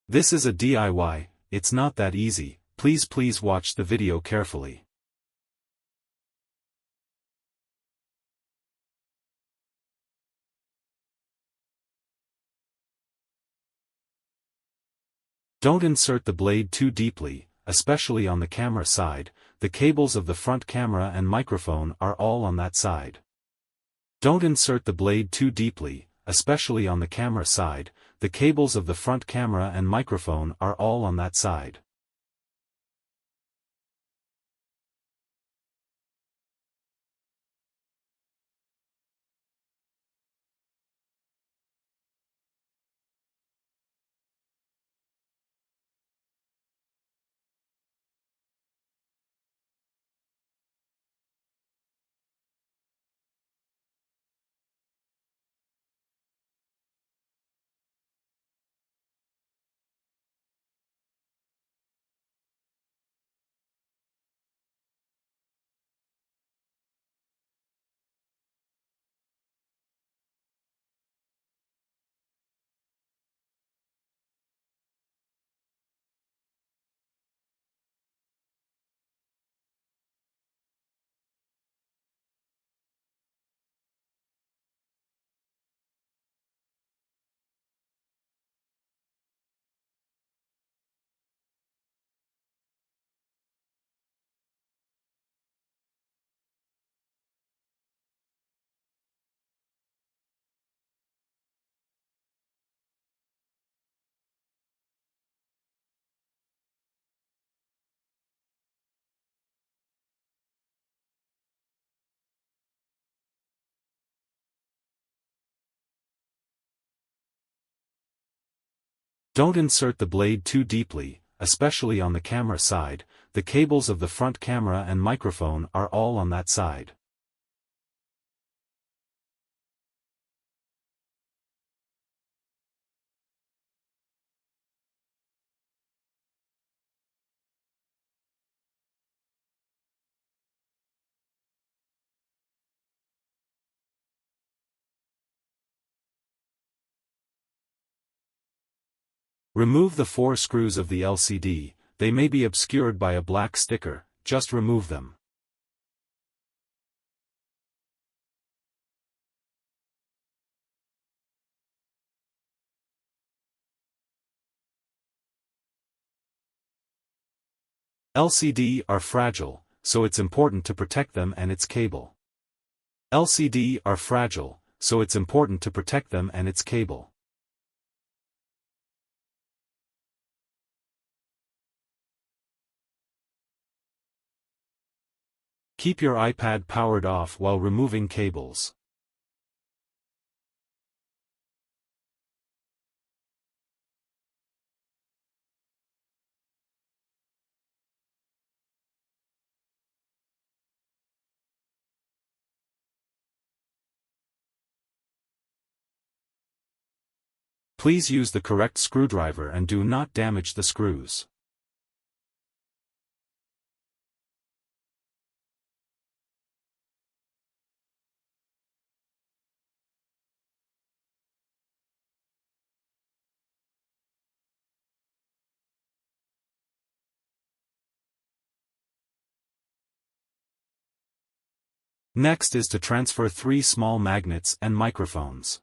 This is a DIY, it's not that easy, please watch the video carefully. Don't insert the blade too deeply, especially on the camera side. The cables of the front camera and microphone are all on that side. Don't insert the blade too deeply, especially on the camera side. The cables of the front camera and microphone are all on that side. Don't insert the blade too deeply, especially on the camera side. The cables of the front camera and microphone are all on that side. Remove the 4 screws of the LCD, they may be obscured by a black sticker, just remove them. LCD are fragile, so it's important to protect them and its cable. LCD are fragile, so it's important to protect them and its cable. Keep your iPad powered off while removing cables. Please use the correct screwdriver and do not damage the screws. Next is to transfer 3 small magnets and microphones.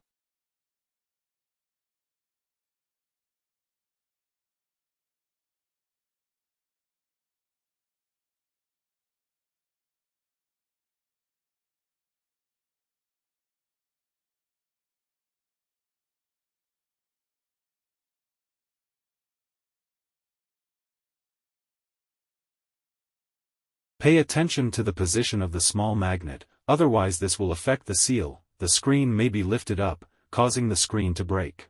Pay attention to the position of the small magnet, otherwise this will affect the seal. The screen may be lifted up, causing the screen to break.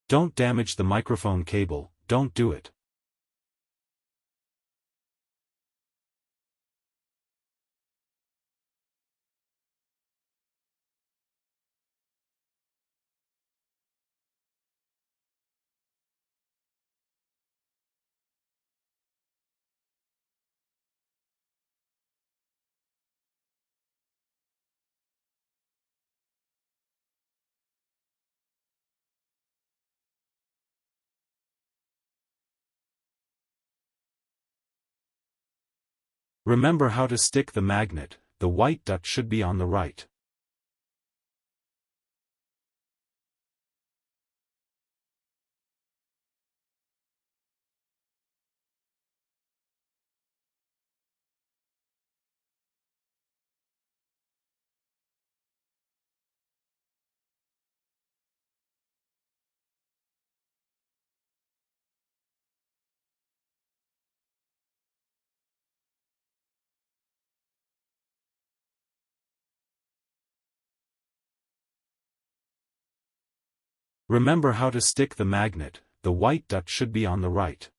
Don't damage the microphone cable, don't do it. Remember how to stick the magnet, the white dot should be on the right. Remember how to stick the magnet, the white dot should be on the right.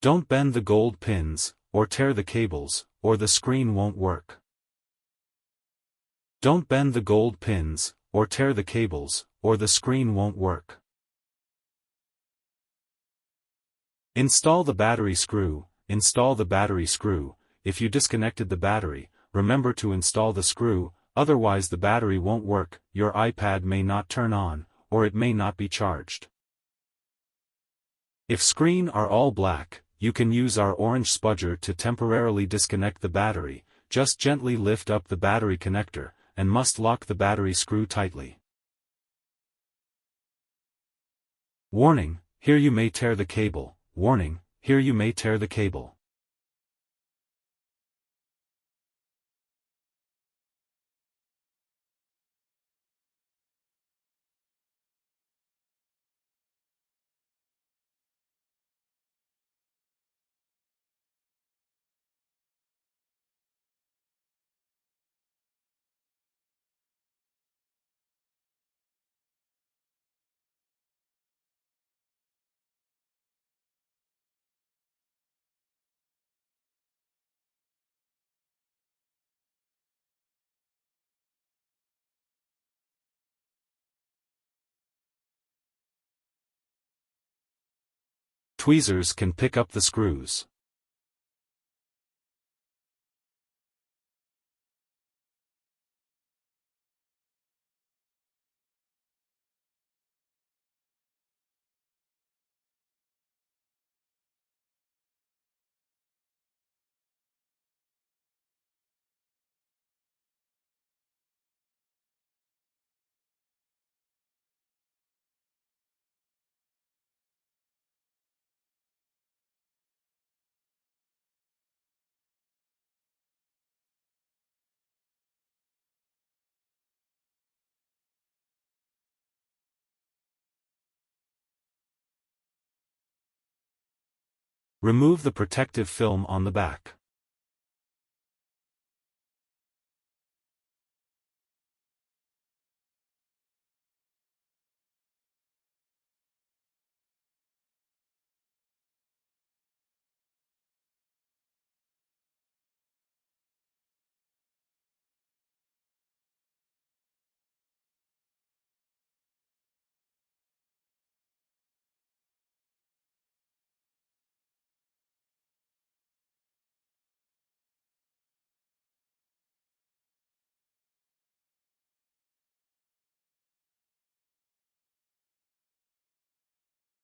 Don't bend the gold pins, or tear the cables, or the screen won't work. Don't bend the gold pins, or tear the cables, or the screen won't work. Install the battery screw. Install the battery screw. If you disconnected the battery, remember to install the screw, otherwise the battery won't work, your iPad may not turn on, or it may not be charged. If screen are all black, you can use our orange spudger to temporarily disconnect the battery. Just gently lift up the battery connector, and must lock the battery screw tightly. Warning, here you may tear the cable. Warning, here you may tear the cable. Tweezers can pick up the screws. Remove the protective film on the back.